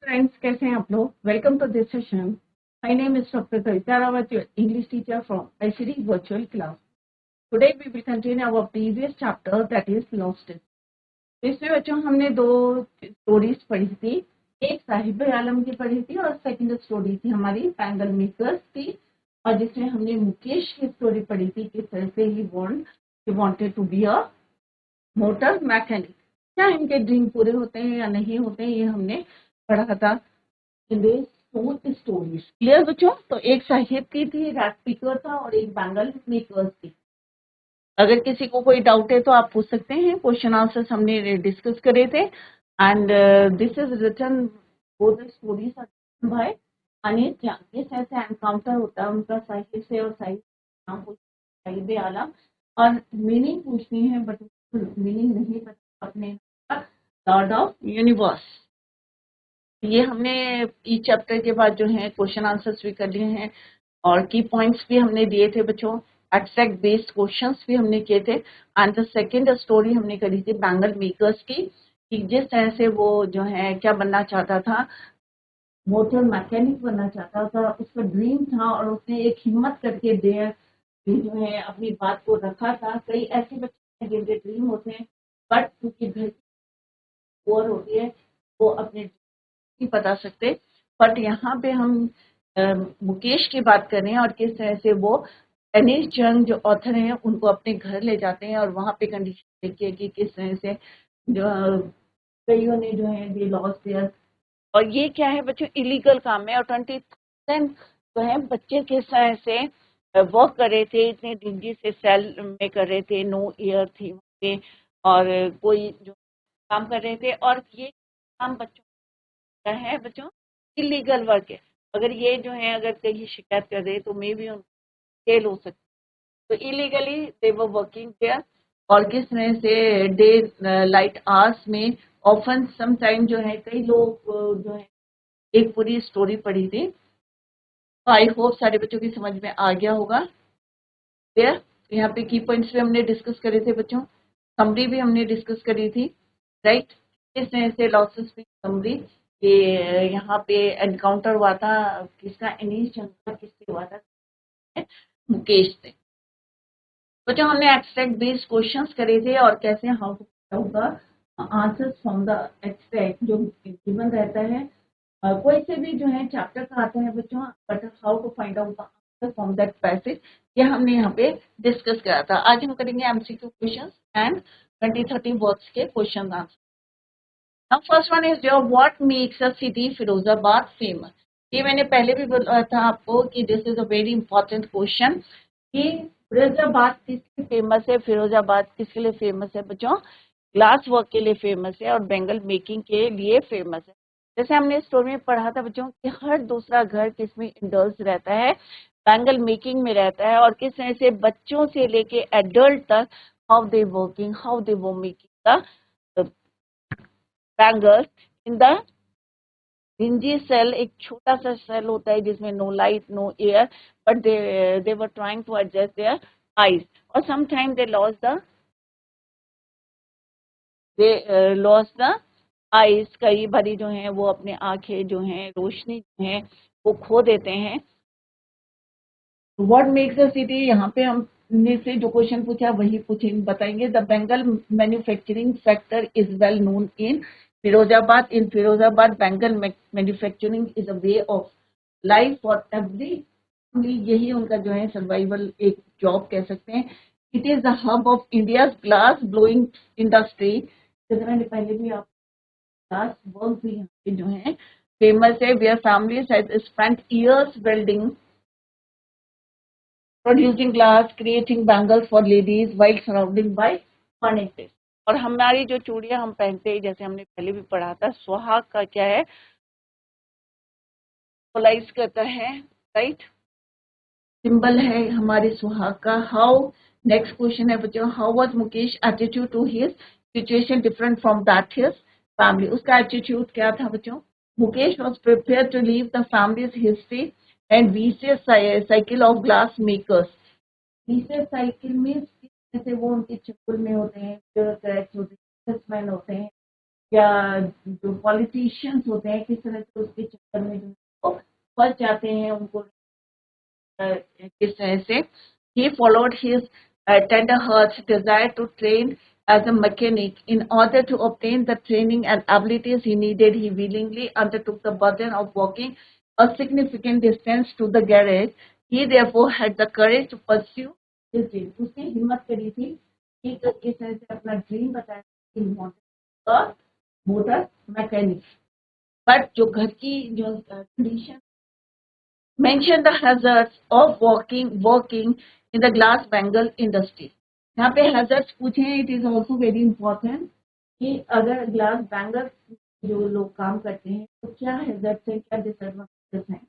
Friends, कैसे हैं आप लोग? Welcome to this session. My name is doctor Kavita Rawat, your English teacher from ICD virtual class. Today we will continue our previous chapter, that is lost. इसमें बच्चों हमने दो stories पढ़ी थी। एक साहिब आलम की पढ़ी थी और सेकंड स्टोरी थी हमारी बैंगल मेकर्स की। और जिसमें हमने मुकेश की स्टोरी पढ़ी थी, किस तरह से ही wanted to be a motor mechanic. क्या इनके ड्रीम पूरे होते हैं या नहीं होते हैं, ये हमने पढ़ा था in this four stories. Clear बच्चों? तो एक साहिब की थी, रैप पिकर था, और एक बैंगल मेकर्स थी। अगर किसी को कोई डाउट है तो आप पूछ सकते हैं। क्वेश्चन आंसर्स हमने डिस्कस करे थे। And this is written, both the stories are by Anil Jain. जिस ऐसे एनकाउंटर होता है उनका साहिब से, और साहिब आलम, और मीनिंग पूछनी है बट मीनिंग नहीं पता अपने लॉर्ड ऑफ यूनिवर्स। ये हमने इस चैप्टर के बाद जो है क्वेश्चन आंसर्स भी कर लिए हैं, और की पॉइंट्स भी हमने दिए थे बच्चों। एब्स्ट्रैक्ट बेस्ड क्वेश्चंस भी हमने किए थे। एंड द सेकंड स्टोरी हमने करी थी बैंगल मेकर्स की, कि जिस तरह से वो जो है क्या बनना चाहता था, मोटर मैकेनिक बनना चाहता था, उसका ड्रीम था, और उसने एक हिम्मत करके जो है अपनी बात को रखा था। कई ऐसे बच्चे हैं जिनके ड्रीम होते हैं, बट क्योंकि घर की पुअर होती है, वो अपने नहीं बता सकते। बट यहाँ पे हम मुकेश की बात कर रहे हैं, और किस तरह से वो अनिल जंग जो ऑथर हैं उनको अपने घर ले जाते हैं, और वहाँ पे कंडीशन देखिए कि किस तरह से जो कईयों ने जो है दे लॉस्ट देयर। और ये क्या है बच्चों, इलीगल काम है। और 20,000 जो है बच्चे किस तरह से वर्क कर रहे थे, इतने डिंगी से सेल में कर रहे थे, नो ईयर थी वहाँ पे, और कोई जो काम कर रहे थे। और ये काम बच्चों का है बच्चों, इलीगल वर्क है। अगर ये जो है अगर कहीं शिकायत कर रहे तो मे भी जेल हो सकती। तो illegally they were working there. और किस तरह से डे लाइट आवर्स में ऑफन सम टाइम जो है कई लोग जो है एक पूरी स्टोरी पढ़ी थी। तो आई होप सारे बच्चों की समझ में आ गया होगा। देयर यहाँ पे की पॉइंट्स भी हमने डिस्कस करे थे बच्चों, समरी भी हमने डिस्कस करी थी, राइट। किस तरह से लॉसेस भी समरी, ये यहाँ पे एनकाउंटर हुआ था किसका, एनीस चंद्रा किससे हुआ था, मुकेश से। तो जो हमने एब्स्ट्रैक्ट बेस्ड क्वेश्चंस करे थे, और कैसे हाउ टू होगा आंसर्स फ्रॉम द एब्स्ट्रैक्ट जो गिवन रहता है। कोई से भी जो है चैप्टर का आता है बच्चों, but how to find out the answer from that passage, ये हमने यहाँ पे डिस्कस करा था। आज हम करेंगे एमसीक्यू क्वेश्चंस एंड 20-30 वर्ड्स के question answer. Now first one is your, what makes a city Firozabad famous. ये मैंने पहले भी बोला था आपको कि this is a very important question, कि फिरोजाबाद किसके फेमस है। फिरोजाबाद किसके लिए फेमस है बच्चों? ग्लास वर्क के लिए फेमस है, और बेंगल मेकिंग के लिए फेमस है। जैसे हमने स्टोरी में पढ़ा था बच्चों कि हर दूसरा घर किसमें इंडल्ज रहता है, बैंगल मेकिंग में रहता है। और किस तरह से बच्चों से लेके एडल्ट तक, how they working, how they वो making the bangles in the dingy cell. एक छोटा सा सेल होता है जिसमें no light no air, but they were trying to adjust their eyes. और sometime they lose the eyes, कई बारी जो है वो अपने आंखें जो हैं, रोशनी जो है वो खो देते हैं। व्हाट मेक्स अ सिटी, यहाँ पे हमने से जो क्वेश्चन पूछा वही पूछेंगे, बताएंगे। The Bengal manufacturing sector is well known in Firozabad. In Firozabad Bengal manufacturing is a way of life for every, यही उनका जो है सर्वाइवल, एक जॉब कह सकते हैं। It is the hub of India glass blowing industry. जैसे मैंने पहले भी आप ग्लास वर्क भी यहाँ पे जो है फेमस है, where families has spent years building producing glass, creating bangles for ladies while surrounded by furniture। और हमारी जो चूड़ियां हम पहनते हैं, जैसे हमने पहले भी पढ़ा था, सुहाग का क्या है, सिंबलाइज करता है, राइट, सिंबल है हमारे सुहाग का। हाउ, नेक्स्ट क्वेश्चन है बच्चों, how was Mukesh attitude to his situation different from that his family. उसका एटीट्यूड क्या था बच्चों? Mukesh was prepare to leave the families history and vicious cycle of glass makers. Vicious cycle में जैसे वो उनके चक्कर में होते हैं, क्रैक्स होते हैं, होते हैं, या जो पॉलिटिशियंस होते हैं किस तरह से उसके चक्कर में जो वो फंस जाते हैं, उनको किस तरह से he followed his tender heart's desire to train as a mechanic. In order to obtain the training and abilities he needed, he willingly undertook the burden of walking a significant distance to the garage. He therefore had the courage to pursue his dream. उसने हिम्मत करी थी कि किस तरह से अपना dream बताया कि मोटर मैकेनिक। बट जो घर की जो condition mention the hazards of working in the glass bangle industry. यहाँ पे hazards पूछे हैं, it is also very important कि अगर glass bangle जो लोग काम करते हैं तो क्या hazards है, क्या disadvantages हैं,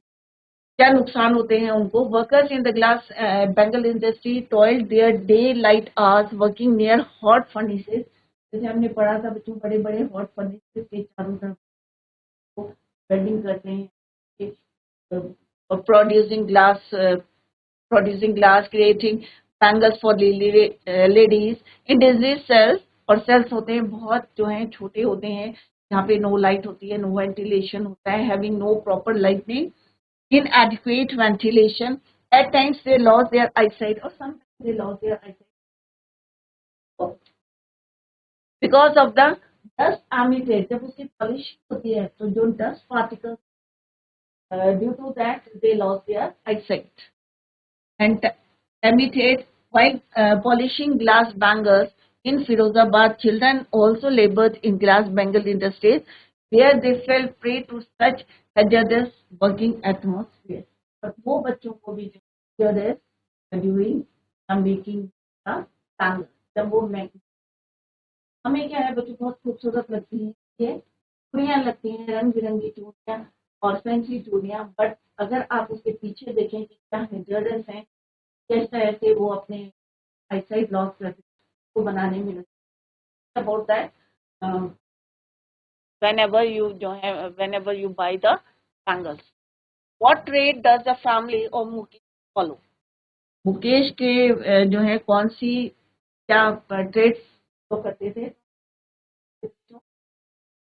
क्या नुकसान होते हैं उनको। Workers in the glass bangle industry toiled their daylight hours working near hot furnaces. जैसे हमने पढ़ा था बच्चों, बड़े बड़े hot furnaces के चारों तरफ वेल्डिंग करते हैं, producing glass, creating bangles for ladies in disease cells। और सेल्स होते हैं बहुत जो हैं छोटे होते हैं, जहाँ पे नो लाइट होती है, नो वेंटिलेशन होता है, having no proper lightning, inadequate ventilation, at times they lost their eyesight or sometimes they lost their eyesight because of the dust emitted। जब उसकी पॉलिश होती है तो जो dust particles, due to that they lost their eyesight and emitted while polishing glass bangles in Firozabad. Children also labored in glass bangle industries where they fell prey to such hazardous working atmosphere। but वो बच्चों को भी hazardous during making the bangle, जब वो हमें क्या है बच्चों बहुत खूबसूरत लगती है, ये चूड़ियाँ लगती हैं, रंग बिरंगी चूड़ियाँ और फैंसी चूड़ियाँ, बट अगर आप उसके पीछे देखें कि क्या hazardous हैं, किस तरह से वो अपने आईसाइट लॉस करते को बनाने में लगता about that whenever you buy the bangles। what trade does the family of Mukesh follow? Mukesh के जो है कौन सी क्या ट्रेड तो करते थे?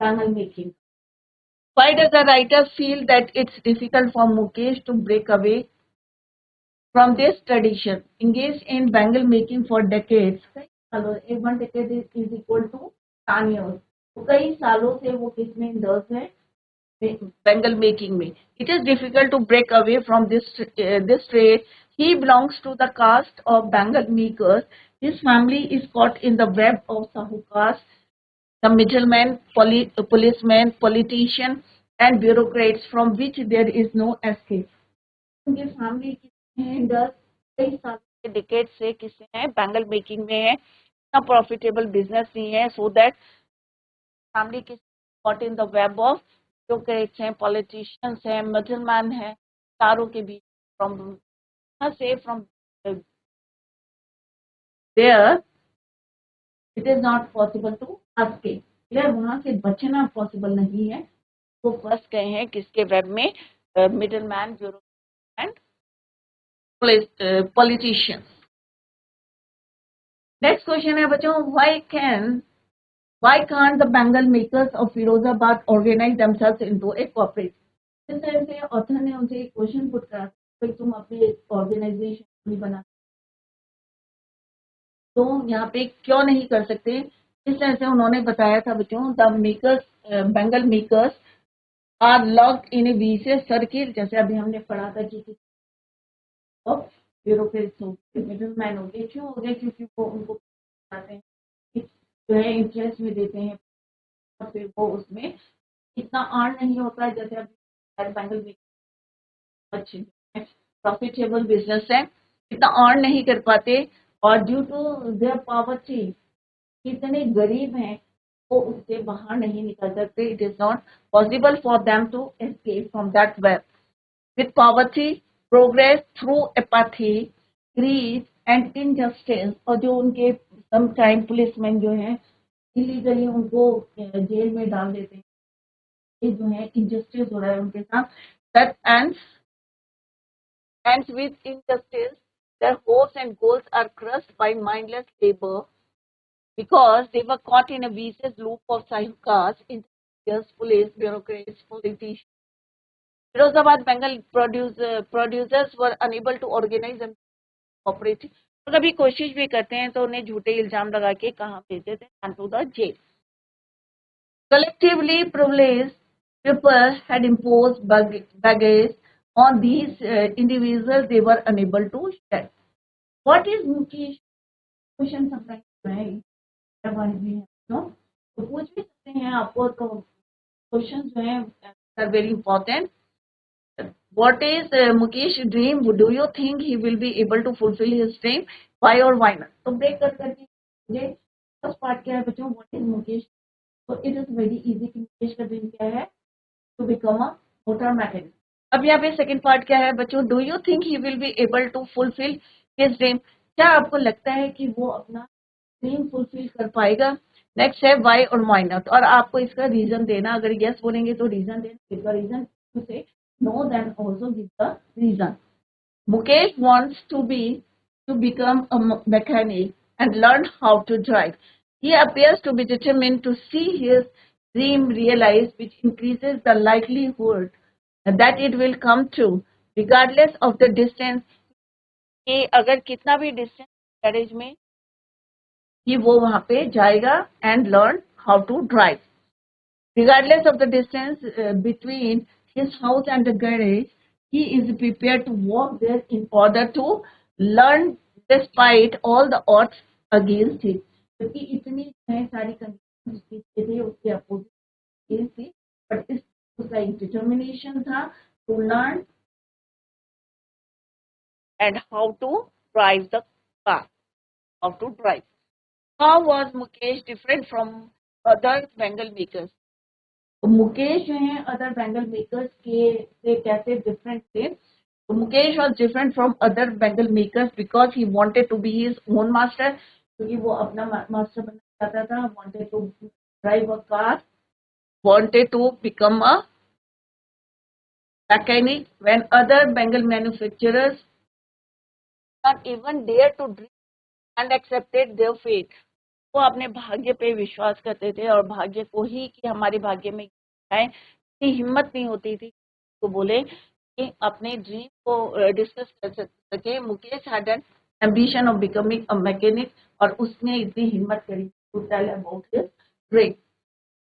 Bangle making. Why does the writer feel that it's difficult for Mukesh to break away from this tradition? Engaged in bangle making for decades, one decade is equal to 10 years, तो कई सालों से वो किसमें indulge है? Bangle making में। It is difficult to break away from this trade. He belongs to the caste of bangle makers. His family is caught in the web of sahukars, the middlemen, policemen, politicians, and bureaucrats from which there is no escape। उनके family indulge कई साल के decade से किससे है? Bangle making में है, इतना प्रॉफिटेबल बिजनेस नहीं है, so that family is caught in the web of bureaucrats हैं, पॉलिटिशियंस हैं, मिडलमैन हैं, चारों के बीच फ्रॉम से from there it is not possible to escape. वहां से बचना पॉसिबल नहीं है, वो फंस गए हैं किसके वेब में? Middle man, bureaucrat and politicians. Next question है बच्चों, why can't the bangle makers of Firozabad organize themselves into a corporate? इस तरह से ऑथर ने उनसे एक क्वेश्चन पुट करा कि तुम अपनी ऑर्गेनाइजेशन नहीं बना तो यहाँ पे क्यों नहीं कर सकते? इस तरह से उन्होंने बताया था बच्चों, the makers bangle makers are locked in a विशेष सर्किल। जैसे अभी हमने पढ़ा था कि ब्यूरोक्रेट्स हो गए, मिडिल मैन हो गए, क्यों हो गए? क्योंकि वो उनको बताते हैं जो है इंटरेस्ट में देते हैं, फिर वो उसमें इतना अर्न नहीं होता है जैसे अभी बैंगल में अच्छे प्रॉफिटेबल बिजनेस है, इतना अर्न नहीं कर पाते। और ड्यू टू देयर पॉवर्टी, कितने गरीब हैं वो उससे बाहर नहीं निकल सकते। It is not possible for them to escape from that web. With poverty progress through apathy, greed and injustice. और जो उनके सम टाइम पुलिसमैन जो हैं इलीगली उनको जेल में डाल देते हैं, ये जो है इनजस्टिस हो रहा है उनके साथ। That ends with injustice, their hopes and goals are crushed by mindless labor, because they were caught in a vicious loop of sahukas, intermediaries, police, bureaucrats, politicians. Firozabad Bengal producers were unable to organize and cooperate. तो कभी कोशिश भी करते हैं तो उन्हें झूठे इल्जाम लगा के कहाँ भेज देते हैं, to the jail. Collectively, privileged people had imposed baggage on these individuals they were unable to share. What is Mukesh? Question sometimes right? No? तो पूछ भी सकते हैं आपको तो क्वेश्चन जो है are very important. What is Mukesh dream? Do you think he will be able to fulfill his dream? Why or why not? तो break कर करके मुझे first part क्या है बच्चों? What is Mukesh? So it is very easy कि मुकेश का dream क्या है? To become a motor mechanic. अब यहाँ पे सेकंड पार्ट क्या है बच्चों? Do you think he will be able to fulfil his dream? क्या आपको लगता है कि वो अपना ड्रीम फुलफिल कर पाएगा? नेक्स्ट है वाई और वाई नॉट, और आपको इसका रीजन देना. अगर यस बोलेंगे तो रीजन देना, reason to say no then also give the reason. Mukesh wants to become a mechanic and learn how to drive. He appears to be determined to see his dream realized, which increases the likelihood that it will come true, regardless of the distance. कि अगर कितना भी distance garage में कि वो वहां पे जाएगा and learn how to drive. Regardless of the distance between his house and the garage, he is prepared to walk there in order to learn despite all the odds against it. क्योंकि इतनी सारी conditions थे उसके opposite थी, but इस उसका एक determination था to learn and how to drive the car. How to drive. How was Mukesh different from other Bengal makers? तो मुकेश जो है अदर बैंगल मेकर्स के से कैसे डिफरेंट थे? तो Mukesh was different from other bangle makers because he wanted to be his own master, क्योंकि वो अपना मास्टर बनना चाहता था. Wanted to drive a car, wanted to become a mechanic when other bangle manufacturers not even dare to dream and accepted their fate. वो अपने भाग्य पे विश्वास करते थे और भाग्य को ही कि हमारे भाग्य में है, इतनी हिम्मत नहीं होती थी तो बोले कि अपने ड्रीम को डिस्कस कर सके. Mukesh had an ambition of becoming a mechanic और उसने इतनी हिम्मत करी to tell about his dream.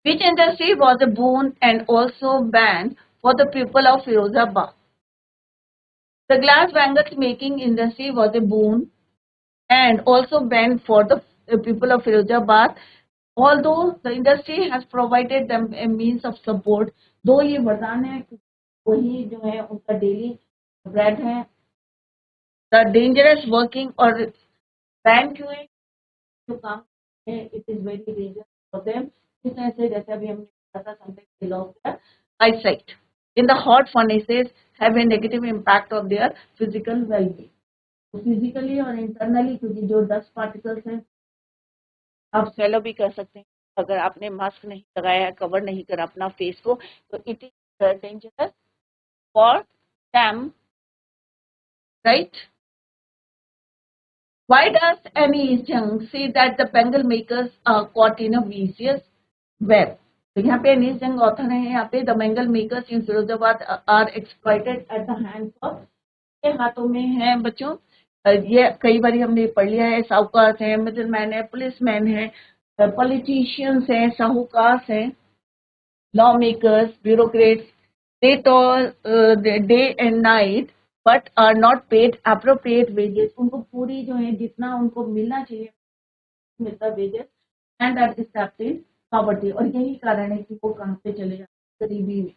Which industry was a boon and also banned for the people of Firozabad? The glass bangles making industry was a boon and also banned for the people of Firozabad. Although the industry has provided them a means of support, though ये वरदान है, वही जो है उनका daily bread है. The dangerous working और ban क्यों है? जो काम है it is very dangerous for them. इस तरह से जैसे अभी हमने कहा था sometimes they lost their eyesight. In the hot furnaces have a negative impact of their physical well-being. Physically और इंटरनली, क्योंकि जो डस्ट पार्टिकल्स हैं आप स्वेलो भी कर सकते हैं अगर आपने मास्क नहीं लगाया है, कवर नहीं करा अपना फेस को, तो it is dangerous for them, right? Why does Annie Jung say that the Bengal makers are caught in a vicious web? तो यहाँ पे अनीस जंग ऑथर है. यहाँ पे the bangle makers in Firozabad are exploited at the hands of, के हाथों में है बच्चों. ये कई बार हमने पढ़ लिया है. साहूकार हैं, मिडिलमैन है, पुलिसमैन है, पॉलिटिशियंस हैं, साहूकार हैं, law makers, bureaucrats. They toil day and night but are not paid appropriate wages. उनको पूरी जो है जितना उनको मिलना चाहिए मिलता wages, and are steeped in poverty. और यही कारण है कि वो कहाँ पे चले जाते गरीबी में.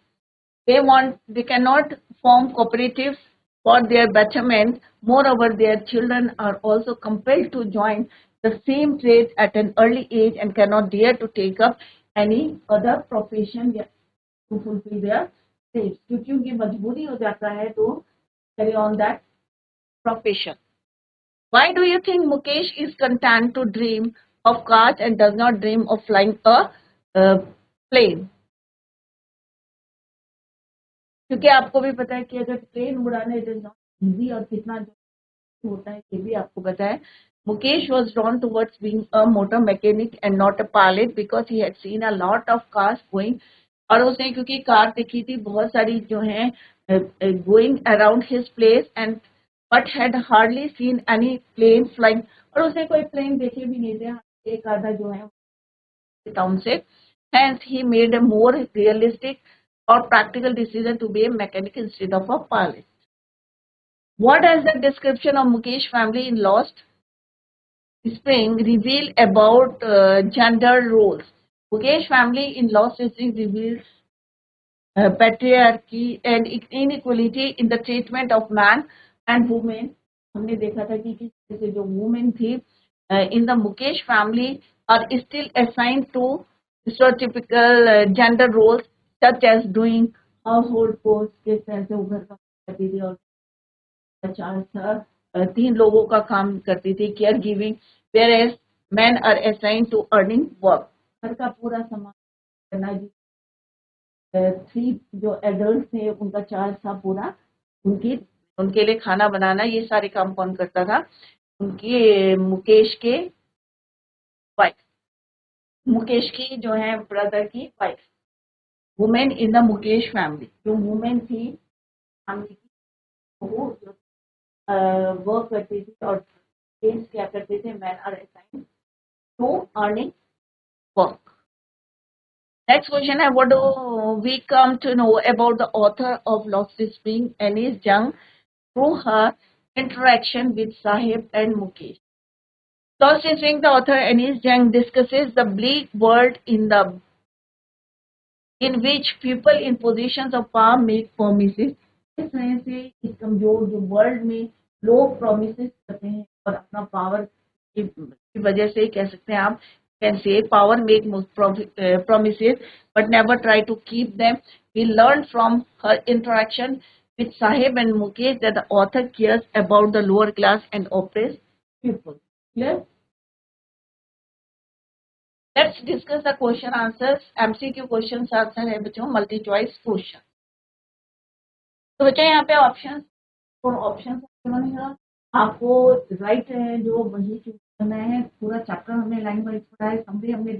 they cannot form cooperatives for their betterment. Moreover, their children are also compelled to join the same trade at an early age and cannot dare to take up any other profession to fulfill their dreams. क्योंकि उनकी मजबूरी हो जाता है तो carry on that profession. Why do you think Mukesh is content to dream of cars and does not dream of flying a plane? क्योंकि आपको भी पता है कि अगर ट्रेन उड़ाना इट इज नॉट इजी, और कितना जो होता है ये भी आपको पता है. Mukesh was drawn towards being a motor mechanic and not a pilot because he had seen a lot of cars going. और उसने क्योंकि कार देखी थी बहुत सारी जो है going around his place and but had hardly seen any plane flying. और उसने कोई plane देखे भी नहीं थे एक आधा जो है टाउन से. Hence he made a more realistic or practical decision to be a mechanic instead of a pilot. What does the description of Mukesh family in Lost Spring reveal about gender roles? Mukesh family in Lost Spring reveals patriarchy and inequality in the treatment of man and women. हमने देखा था कि किस तरह से जो women थी in the Mukesh family are still assigned to stereotypical gender roles such as doing household chores. किस तरह से वो घर का करती थी और चार था 3 लोगों का काम करती थी care giving whereas men are assigned to earning work. घर का पूरा सामान करना. 3 जो एडल्ट थे उनका चार्ज था पूरा उनके लिए खाना बनाना. ये सारे काम कौन करता था? उनके मुकेश के वाइफ, मुकेश की जो है ब्रदर की wife. Women in the Mukesh family, जो वुमेन थी फैमिली की वो वर्क करती थी और क्या करते थे? Man are assigned to earning work. Next question है, what do we come to know about the author of Lost Spring, Anis Jung, through her interaction with Sahib and Mukesh? Lost Spring, the author Anis Jung discusses the bleak world in which people in positions of power make promises. इस तरह से इस कमजोर जो world में लोग promises करते हैं और अपना पावर की वजह से कह सकते हैं आप can say power make promises but never try to keep them. We learned from her interaction with Sahib and Mukesh that the author cares about the lower class and oppressed people. Clear? Let's discuss the question answers. MCQ questions answer है बच्चों, multi choice question. तो बच्चों यहाँ पे option और option आपको right है जो वही चूज करना है. पूरा चैप्टर हमने लाइन वाइज पढ़ा है, समरी हमने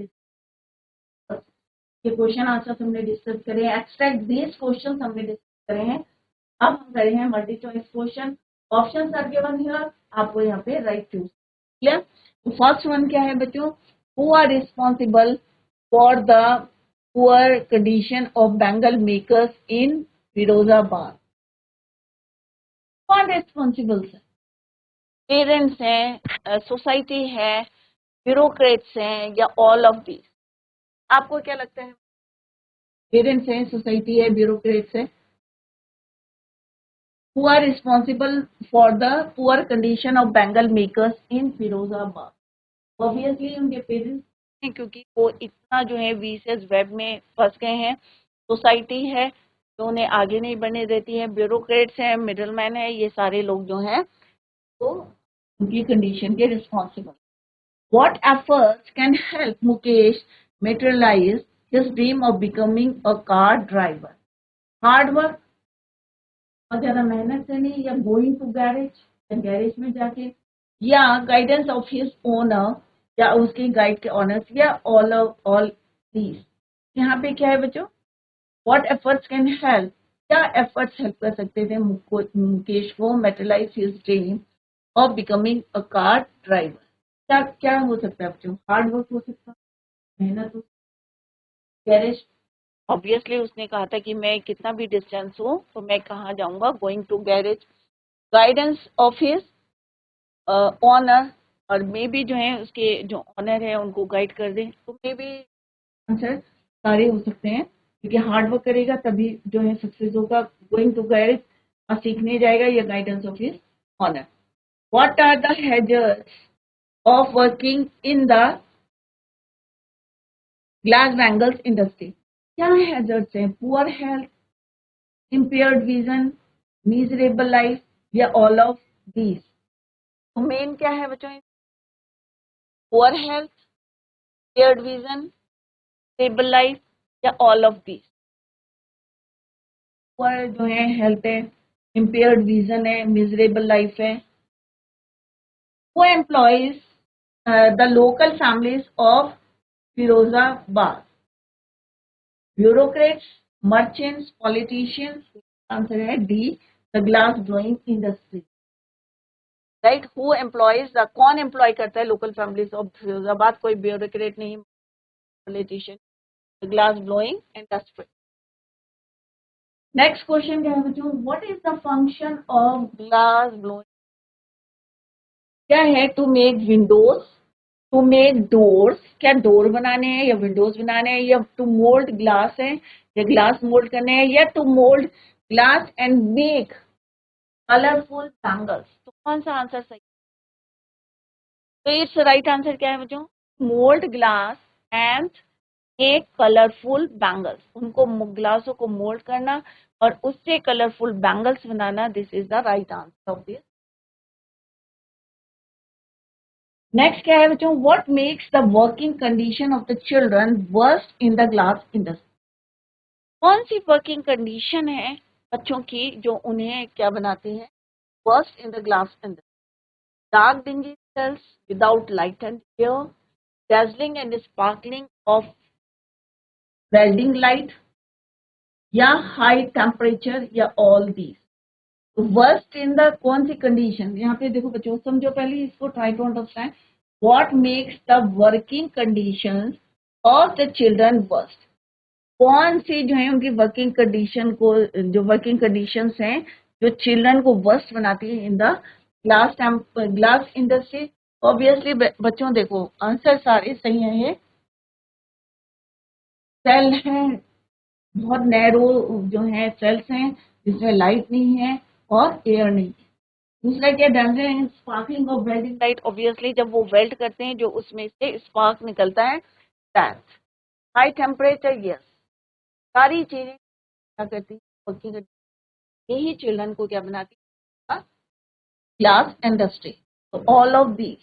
ये क्वेश्चन आंसर हमने डिस्कस करे हैं, एक्सट्रैक्ट बेस क्वेश्चन हमने डिस्कस करे हैं. अब हम करे हैं multi choice question. Option are given here, आपको यहाँ पे राइट चूज. क्लियर? तो फर्स्ट वन क्या है बच्चों? Who are responsible for the poor condition of bangle makers in Firozabad? कौन रिस्पॉन्सिबल है? पेरेंट्स हैं, सोसाइटी है, ब्यूरोक्रेट्स हैं, या ऑल ऑफ दिस? आपको क्या लगता है? पेरेंट्स हैं, सोसाइटी है, ब्यूरोक्रेट्स है? Who are responsible for the poor condition of bangle makers in Firozabad? Obviously उनके पेरेंट्स हैं, क्योंकि वो इतना जो है वीसेस वेब में फंस गए हैं. सोसाइटी है तो उन्हें आगे नहीं बढ़ने देती है. ब्यूरोक्रेट्स हैं, मिडलमैन है, ये सारे लोग जो हैं तो उनकी कंडीशन के responsible. What efforts can help Mukesh materialize his dream of becoming a car driver? Hard work, और ज्यादा मेहनत से नहीं, या गोइंग टू गैरेज, या गैरेज में जाके, या गाइडेंस ऑफ हिज ओनर, या उसके गाइड के ऑनर्स, या ऑल दीज. यहाँ पे क्या है बच्चों? व्हाट एफर्ट्स कैन हेल्प, क्या एफर्ट्स हेल्प कर सकते थे मुकेश को materialise his dream of becoming a car driver? क्या क्या हो सकता है बच्चों? हार्ड वर्क हो सकता है, मेहनत हो, गैरेज. ऑब्वियसली उसने कहा था कि मैं कितना भी डिस्टेंस हो तो मैं कहाँ जाऊंगा? Going to garage. Guidance of his honour, और मे भी जो है उसके जो ऑनर है उनको गाइड कर दे. तो मे भी आंसर सारे हो सकते हैं, क्योंकि हार्ड वर्क करेगा तभी जो है सक्सेस होगा. गोइंग टू गैरेज सीखने जाएगा, या guidance of his honour. What are the hazards of working in the glass bangles industry? क्या हैजर्ड्स हैं? Poor health, impaired vision, miserable life, या ऑल ऑफ दीज? तो मेन क्या है बच्चों? Poor health, impaired vision, miserable life, या all of these? Poor जो है हेल्थ है, impaired vision है, miserable लाइफ है. Who employs the local families of Firozabad? Bureaucrats, merchants, politicians. Answer है D. The glass blowing industry. Right? Who employs the कौन employ करता है local families of Firozabad? कोई bureaucrat नहीं, politician. The glass blowing industry. Next question क्या है बच्चों? What is the function of glass blowing? क्या है? To make windows, to make doors. क्या डोर बनाने हैं या विंडोज बनाने हैं, या to mold glass है या ग्लास मोल्ड करने हैं, या to mold glass and make colorful bangles? तो कौन सा आंसर सही? तो इट्स राइट आंसर क्या है बच्चों? मोल्ड ग्लास एंड एक कलरफुल बैंगल्स, उनको ग्लासों को मोल्ड करना और उससे colourful bangles banana. This is the right answer of this. Next क्या है बच्चों? What makes the working condition of the children worst in the glass industry? कौन सी वर्किंग कंडीशन है बच्चों की जो उन्हें क्या बनाते हैं worst in the glass industry? Dark dingy cells without light and air, dazzling and sparkling of welding light, या हाई टेम्परेचर, या all these. Worst in the कौन सी कंडीशन? यहाँ पे देखो बच्चों, समझो पहले इसको, try to understand. What makes the working conditions of the children worst? कौन सी जो है उनकी वर्किंग कंडीशन को, जो वर्किंग कंडीशंस हैं जो चिल्ड्रन को वर्स्ट बनाती है इन द ग्लास इंडस्ट्री? ऑब्वियसली बच्चों देखो आंसर सारे सही है. ये सेल है, बहुत नैरो जो है सेल्स हैं जिसमें लाइट नहीं है और एयर नहीं है. दूसरा क्या? डैम्पलिंग and sparkling of welding light. Obviously जब वो वेल्ड करते हैं जो उसमें से स्पार्क निकलता है, दैट. High temperature, yes. सारी चीजें क्या करती है वर्किंग, यही चिल्ड्रन को क्या बनाती है ग्लास इंडस्ट्री. तो ऑल ऑफ दीज.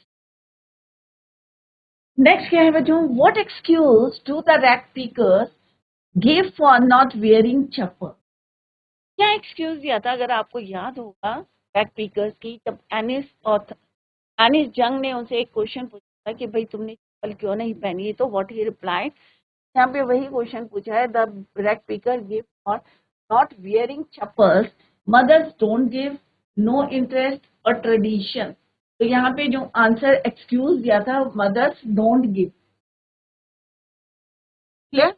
नेक्स्ट क्या है बच्चों? What excuse do the rag pickers give for not wearing chappal? क्या एक्सक्यूज दिया था अगर आपको याद होगा रैक पीकर्स की, जब एनिस जंग ने उनसे एक क्वेश्चन पूछा कि भाई तुमने चप्पल क्यों नहीं पहनी है, तो व्हाट ही रिप्लाइड. यहाँ पे वही क्वेश्चन पूछा है, the rag picker give for not wearing chappals, mothers don't give, no interest और ट्रेडिशन. तो यहाँ पे जो आंसर एक्सक्यूज दिया था mothers don't give. Clear?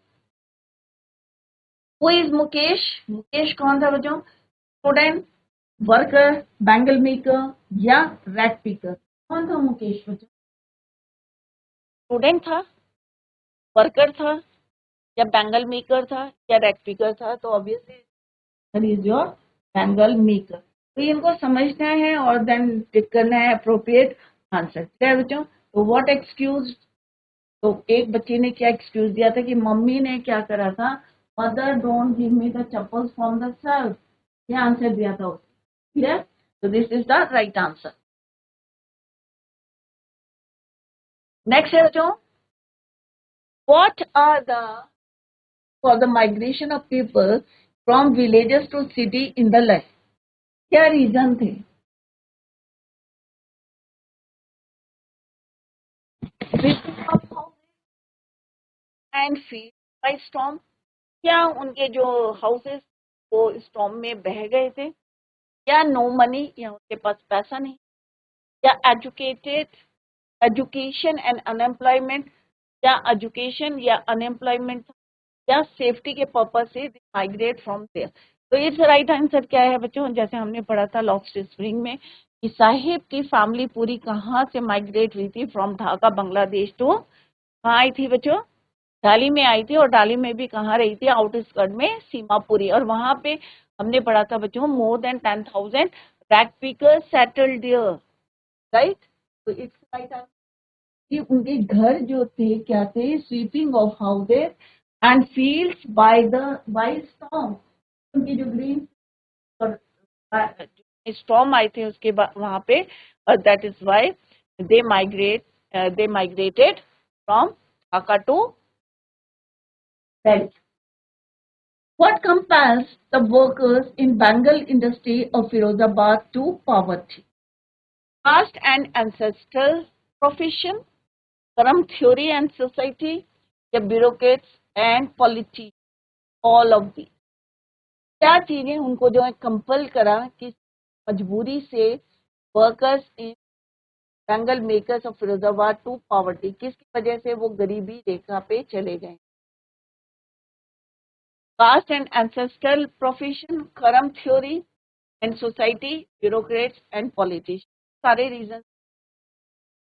Who is Mukesh? Mukesh कौन था बच्चों? स्टूडेंट, वर्कर, बैंगल मेकर या रैक पीकर? कौन था मुकेश बच्चों? स्टूडेंट था, वर्कर था, या बैंगल मेकर था, या रैक पीकर था? तो obviously is your bangle maker. तो इनको समझना है और देन टिक करना है अप्रोप्रिएट आंसर. क्या है बच्चों? तो व्हाट एक्सक्यूज? तो एक बच्चे ने क्या एक्सक्यूज दिया था कि मम्मी ने क्या करा था, mother don't give me the chappals from the self. क्या आंसर दिया था उसने? क्लियर? तो this is the right answer. Next है बच्चों, what are the for the migration of people from villages to city in the life? क्या reason थे? And field by storm. क्या उनके जो हाउसेस वो स्टॉर्म में बह गए थे, या नो मनी, या उनके पास पैसा नहीं, या एजुकेशन एंड अनएम्प्लॉयमेंट, या एजुकेशन या अनएम्प्लॉयमेंट, या सेफ्टी के पर्पज से माइग्रेट फ्रॉम देयर? तो इट्स राइट आंसर क्या है बच्चों? जैसे हमने पढ़ा था लॉस्ट स्प्रिंग में कि साहिब की फैमिली पूरी कहाँ से माइग्रेट हुई थी, फ्रॉम ढाका बांग्लादेश टू, कहाँ आई थी बच्चों? डाली में आई थी. और डाली में भी कहाँ रही थी? आउटस्कर्ट में सीमापुरी. और वहां पे हमने पढ़ा था बच्चों more than 10,000 rag pickers settled there. Right? तो इट्स राइट आंसर कि उनके घर जो थे क्या थे, sweeping of houses and fields by storm. उनकी जो ग्रीन और स्टॉर्म आए थे उसके बाद वहां पे, that is why they migrated from Dhaka to Delhi. What compels the workers in Bengal industry of Firozabad to poverty? Caste and ancestral profession, karma theory and society, या bureaucrats and polity, all of the. क्या चीजें उनको जो है compel करा कि मजबूरी से workers in bangle makers of Firozabad to poverty, किसकी वजह से वो गरीबी रेखा पे चले गए? Caste and ancestral profession, karma theory and society, bureaucrats and politician. सारे रीजन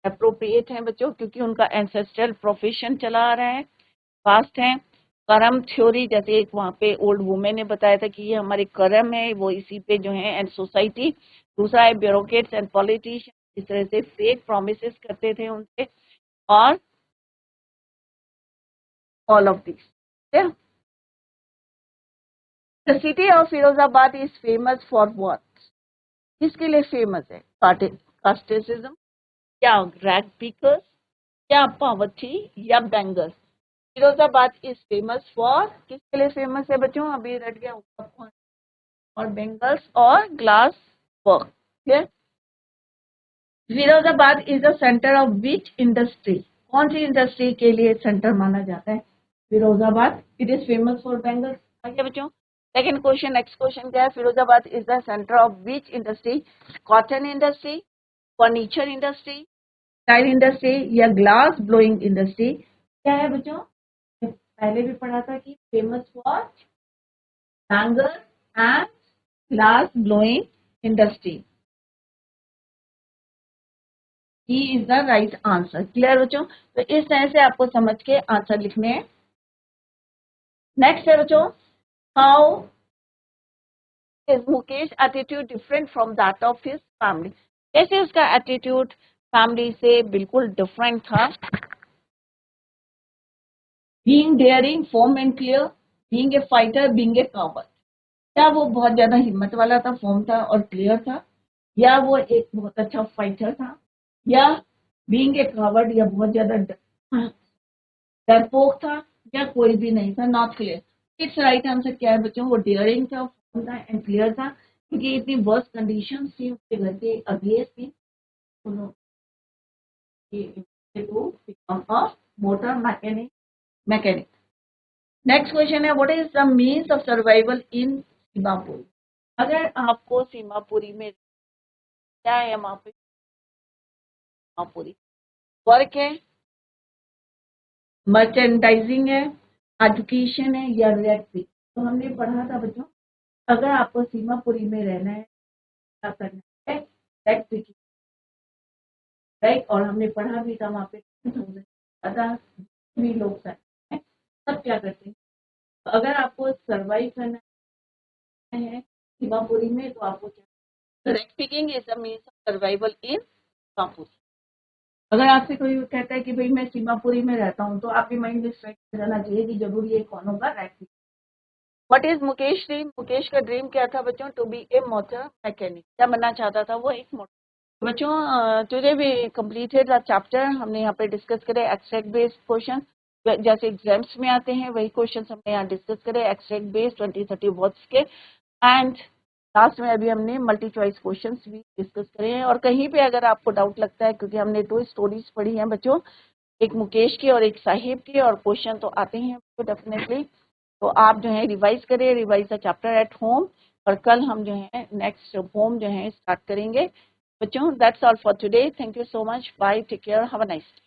अप्रोप्रिएट हैं बच्चों, क्योंकि उनका एंसेस्ट्रल प्रोफेशन चला आ रहा है। कास्ट है, कर्म थ्योरी, जैसे एक वहाँ पे ओल्ड वुमेन ने बताया था कि ये हमारे कर्म है, वो इसी पे जो है, एंड सोसाइटी। दूसरा है ब्यूरोक्रेट्स एंड पॉलिटिशियन, इस तरह से फेक प्रोमिसेस करते थे उनसे, और all of this. The city of Firozabad is famous for what? किसके लिए फेमस है? कास्टिज्म, या रैग पिकर्स, या पॉवर्टी, या bangers? Firozabad is famous for, किसके लिए फेमस है बच्चों? अभी रट गया होगा, और बेंगल्स और glass work. Clear? Firozabad is the centre of which industry? कौन सी इंडस्ट्री के लिए सेंटर माना जाता है Firozabad? It is famous for bangles. आगे बच्चों, सेकंड क्वेश्चन, नेक्स्ट क्वेश्चन क्या है? Firozabad is the centre of which industry? Cotton industry, furniture industry, tile industry, या ग्लास ब्लोइंग इंडस्ट्री? क्या है बच्चों? पहले भी पढ़ा था कि famous for bangles and glass blowing industry. He is the right answer. Clear बच्चों? तो इस तरह से आपको समझ के आंसर लिखने हैं। नेक्स्ट है बच्चों, how is Mukesh attitude different from that of his family? कैसे उसका एटीट्यूड फैमिली से बिल्कुल डिफरेंट था? Being daring, firm and clear, being a fighter, being a coward? क्या वो बहुत ज्यादा हिम्मत वाला था, फॉर्म था और क्लियर था, या वो एक बहुत अच्छा फाइटर था, या बीइंग ए कावर्ड, या बहुत ज्यादा डरपोक था, या कोई भी नहीं था, not clear? It's right answer क्या है बच्चों? वो डेयरिंग था, फॉर्म था एंड क्लियर था, क्योंकि इतनी वर्स्ट कंडीशन थी उसके घर के अगेंस्ट थी, to become a motor mechanic. Next question है, what is the means of survival in Seemapur? अगर आपको सीमापुरी में क्या है, वहां पे सीमापुरी वर्क है, मर्चेंडाइजिंग है, एजुकेशन है, या रेट? तो हमने पढ़ा था बच्चों, अगर आपको सीमापुरी में रहना है क्या करना है? Rate picking, right? और हमने पढ़ा भी था वहाँ पे 2000 भी लोग हैं, सब क्या करते हैं? तो अगर आपको सर्वाइव करना है सीमापुरी में, तो आपको क्या? Rate picking is the means of survival इन सीमापुरी। अगर आपसे कोई कहता है कि भाई मैं सीमापुरी में रहता हूँ, तो आपके माइंड में स्ट्राइक रहना चाहिए कि जरूर ये कौन होगा? रेट। What is Mukesh dream? Mukesh का ड्रीम क्या था बच्चों? To be a motor mechanic. क्या बनना चाहता था वो? एक मोटर। बच्चों today we completed the chapter. हमने यहाँ पे डिस्कस करे एक्सट्रैक्ट बेस्ड क्वेश्चन, जैसे एग्जाम्स में आते हैं वही क्वेश्चन हमने यहाँ डिस्कस करे, एक्सट्रैक्ट बेस्ड 20-30 वर्ड्स के। एंड लास्ट में अभी हमने मल्टी चॉइस क्वेश्चंस भी डिस्कस करे हैं। और कहीं पे अगर आपको डाउट लगता है, क्योंकि हमने 2 स्टोरीज पढ़ी हैं बच्चों, एक मुकेश की और एक साहिब की, और क्वेश्चन तो आते हैं तो डेफिनेटली, तो आप जो है रिवाइज करें, revise the chapter at home, और कल हम जो है नेक्स्ट होम जो है स्टार्ट करेंगे बच्चों। That's all for today. Thank you so much, bye, take care, have a nice day.